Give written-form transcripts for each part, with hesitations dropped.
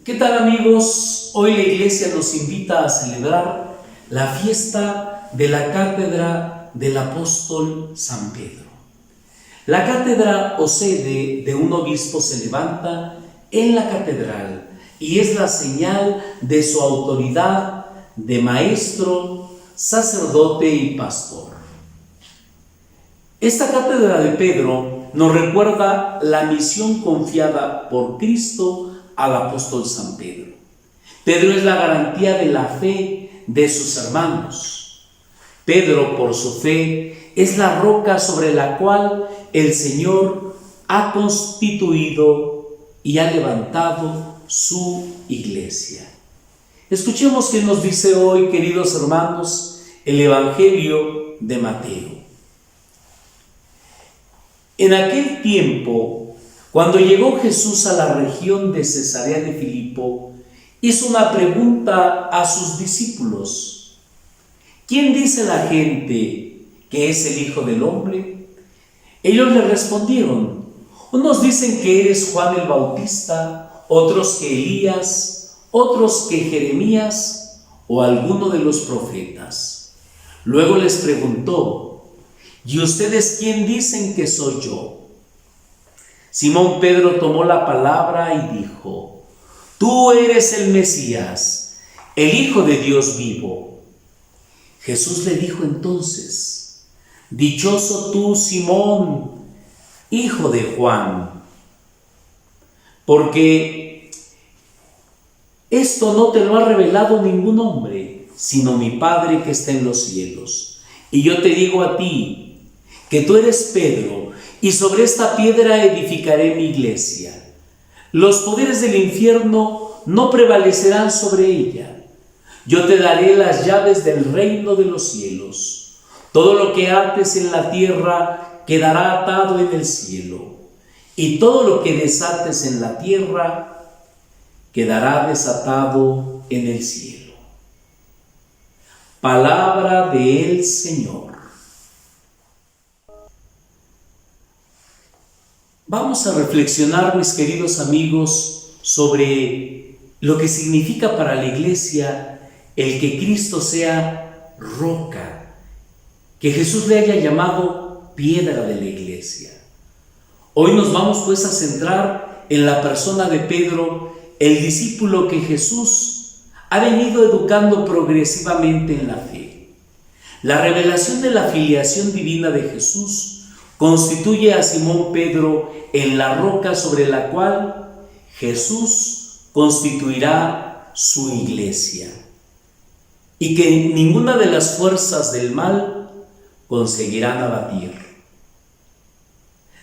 ¿Qué tal, amigos? Hoy la iglesia nos invita a celebrar la fiesta de la cátedra del apóstol San Pedro. La cátedra o sede de un obispo se levanta en la catedral y es la señal de su autoridad de maestro, sacerdote y pastor. Esta cátedra de Pedro nos recuerda la misión confiada por Cristo al apóstol San Pedro. Pedro es la garantía de la fe de sus hermanos. Pedro, por su fe, es la roca sobre la cual el Señor ha constituido y ha levantado su iglesia. Escuchemos qué nos dice hoy, queridos hermanos, el Evangelio de Mateo. En aquel tiempo, cuando llegó Jesús a la región de Cesarea de Filipo, hizo una pregunta a sus discípulos: ¿quién dice la gente que es el Hijo del Hombre? Ellos le respondieron: unos dicen que eres Juan el Bautista, otros que Elías, otros que Jeremías o alguno de los profetas. Luego les preguntó: ¿y ustedes quién dicen que soy yo? Simón Pedro tomó la palabra y dijo: tú eres el Mesías, el Hijo de Dios vivo. Jesús le dijo entonces: dichoso tú, Simón, hijo de Juan, porque esto no te lo ha revelado ningún hombre, sino mi Padre que está en los cielos. Y yo te digo a ti que tú eres Pedro, y sobre esta piedra edificaré mi iglesia. Los poderes del infierno no prevalecerán sobre ella. Yo te daré las llaves del reino de los cielos. Todo lo que ates en la tierra quedará atado en el cielo, y todo lo que desates en la tierra quedará desatado en el cielo. Palabra del Señor. Vamos a reflexionar, mis queridos amigos, sobre lo que significa para la iglesia el que Cristo sea roca, que Jesús le haya llamado piedra de la iglesia. Hoy nos vamos pues a centrar en la persona de Pedro, el discípulo que Jesús ha venido educando progresivamente en la fe. La revelación de la filiación divina de Jesús constituye a Simón Pedro en la roca sobre la cual Jesús constituirá su iglesia, y que ninguna de las fuerzas del mal conseguirán abatir.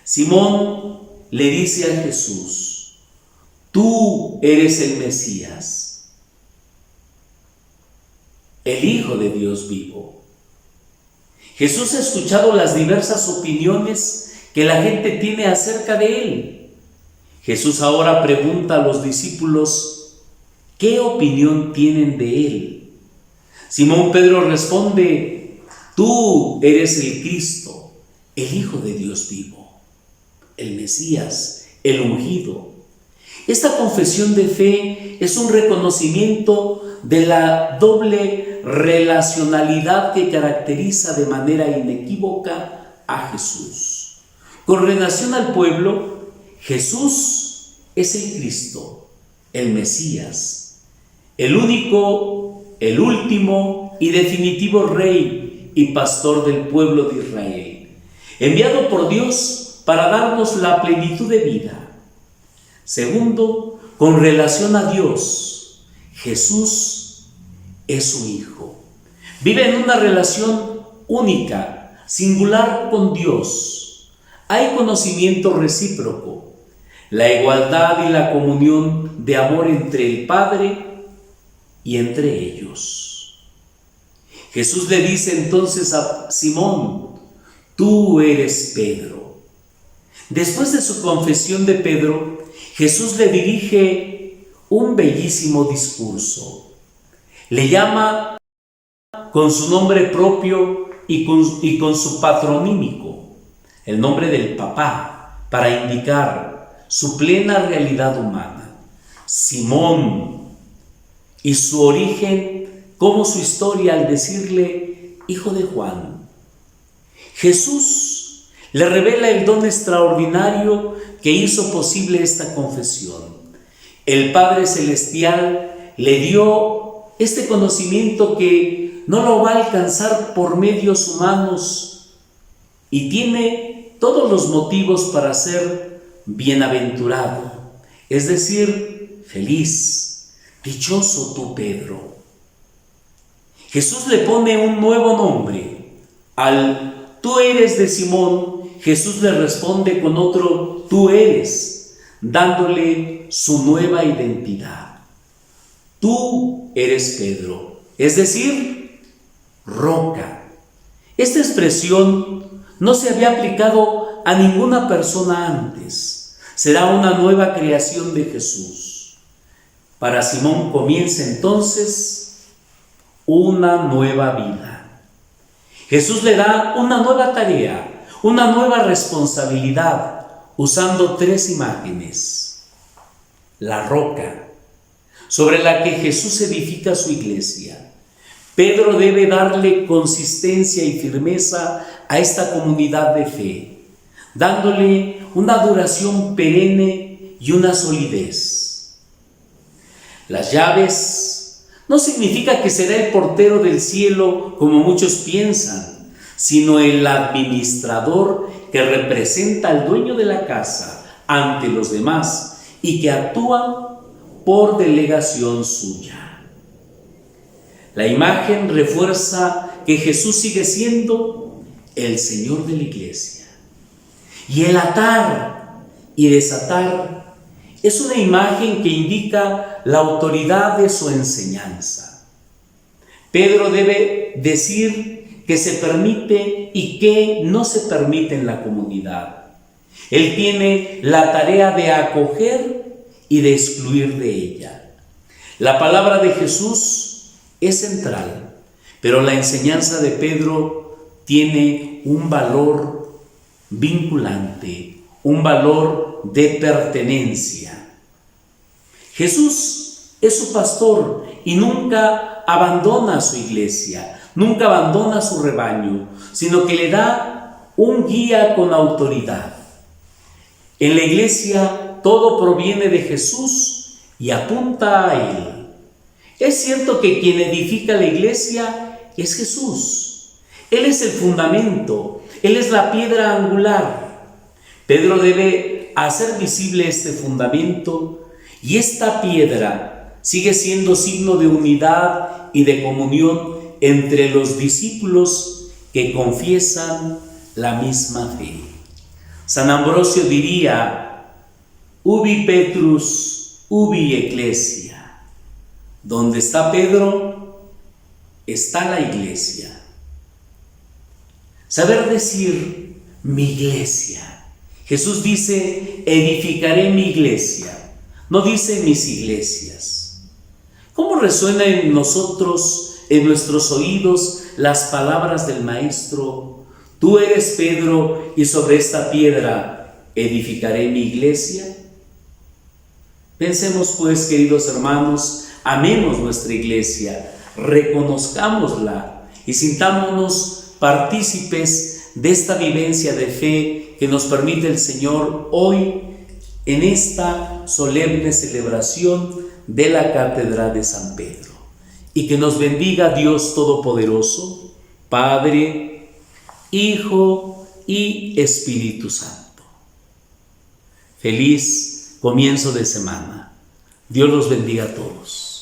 Simón le dice a Jesús: tú eres el Mesías, el Hijo de Dios vivo. Jesús ha escuchado las diversas opiniones que la gente tiene acerca de él. Jesús ahora pregunta a los discípulos: ¿qué opinión tienen de él? Simón Pedro responde: tú eres el Cristo, el Hijo de Dios vivo, el Mesías, el ungido. Esta confesión de fe es un reconocimiento de la doble relacionalidad que caracteriza de manera inequívoca a Jesús. Con relación al pueblo, Jesús es el Cristo, el Mesías, el único, el último y definitivo Rey y Pastor del pueblo de Israel, enviado por Dios para darnos la plenitud de vida. Segundo, con relación a Dios, Jesús es su Hijo. Vive en una relación única, singular con Dios. Hay conocimiento recíproco, la igualdad y la comunión de amor entre el Padre y entre ellos. Jesús le dice entonces a Simón: tú eres Pedro. Después de su confesión de Pedro, Jesús le dirige un bellísimo discurso. Le llama con su nombre propio y con su patronímico, el nombre del Papá, para indicar su plena realidad humana. Simón, y su origen como su historia al decirle hijo de Juan. Jesús le revela el don extraordinario que hizo posible esta confesión. El Padre Celestial le dio este conocimiento que no lo va a alcanzar por medios humanos y tiene todos los motivos para ser bienaventurado, es decir, feliz, dichoso tú, Pedro. Jesús le pone un nuevo nombre. Al tú eres de Simón, Jesús le responde con otro tú eres, dándole su nueva identidad. Tú eres Pedro, es decir, roca. Esta expresión no se había aplicado a ninguna persona antes. Será una nueva creación de Jesús. Para Simón comienza entonces una nueva vida. Jesús le da una nueva tarea, una nueva responsabilidad, usando tres imágenes. La roca, sobre la que Jesús edifica su iglesia. Pedro debe darle consistencia y firmeza a esta comunidad de fe, dándole una duración perenne y una solidez. Las llaves no significa que será el portero del cielo como muchos piensan, sino el administrador que representa al dueño de la casa ante los demás y que actúa por delegación suya. La imagen refuerza que Jesús sigue siendo el Señor de la iglesia. Y el atar y desatar es una imagen que indica la autoridad de su enseñanza. Pedro debe decir qué se permite y qué no se permite en la comunidad. Él tiene la tarea de acoger y de excluir de ella. La palabra de Jesús es central, pero la enseñanza de Pedro tiene un valor vinculante, un valor de pertenencia. Jesús es su pastor y nunca abandona a su iglesia, nunca abandona a su rebaño, sino que le da un guía con autoridad. En la iglesia todo proviene de Jesús y apunta a Él. Es cierto que quien edifica la iglesia es Jesús. Él es el fundamento, Él es la piedra angular. Pedro debe hacer visible este fundamento y esta piedra sigue siendo signo de unidad y de comunión entre los discípulos que confiesan la misma fe. San Ambrosio diría: ubi Petrus, ubi ecclesia. Donde está Pedro, está la iglesia. Saber decir mi iglesia. Jesús dice: edificaré mi iglesia. No dice mis iglesias. ¿Cómo resuena en nosotros, en nuestros oídos, las palabras del Maestro? Tú eres Pedro y sobre esta piedra edificaré mi iglesia. Pensemos pues, queridos hermanos, amemos nuestra iglesia, reconozcámosla y sintámonos partícipes de esta vivencia de fe que nos permite el Señor hoy en esta solemne celebración de la Catedral de San Pedro. Y que nos bendiga Dios Todopoderoso, Padre, Hijo y Espíritu Santo. Feliz comienzo de semana. Dios los bendiga a todos.